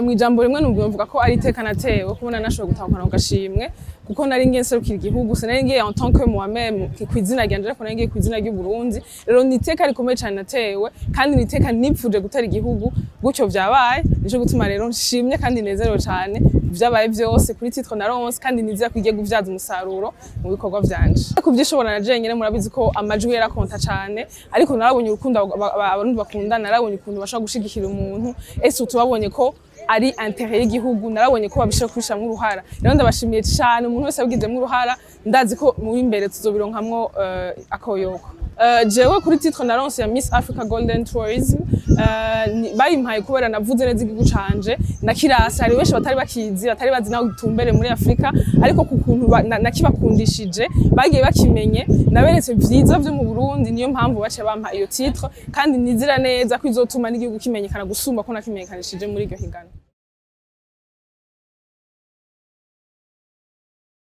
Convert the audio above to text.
Mwijambo rimwe numvuga ko ari iteka natewe kubona nashoboye gutahukana gashimwe kuko nari ngiye nserukira igihugu sinari ngiye en tant que moi-même kwizina ryanje ariko nari ngiye kwizina ry'u Burundi rero ni iteka rikomeye cyane natewe kandi ni iteka nipfuje gutera igihugu gutyo vyabaye nico gutuma rero nshimye kandi nezerewe cyane vyabaye vyose kuri titre naronse kandi nizera ko igiye kuvyaza umusaruro mu bikorwa vyanje kuvyishobora na jenyene murabizi ko amajwi yarakonta cyane ariko narabonye urukundo abarundi bakundana narabonye ukuntu bashaka gushigikira umuntu ese tubabonye ko ari intérêt y'igihugu narabonye ko babishaka kwishamwe uruhara rero ndabashimiye cyane umuntu wese abigijemwe uruhara ndazi ko mu imbere tuzobironkamwo akoyoko jewe kuri titre naronse ya Miss Africa Golden Tourism bayimpaye kubera navuze neza igihugu canje nakirasa ari benshi batari bakizi batari bazi naho gitumbere muri Afrika ariko kukuntu nakibakundishije bagiye bakimenye naberetse vyiza vyo mu Burundi niyo mpamvu bace bampa iyo titre kandi nizira neza ko izotuma n'igihugu kimenyekana gusumba ko nakimenyekanishije muri iryo higana.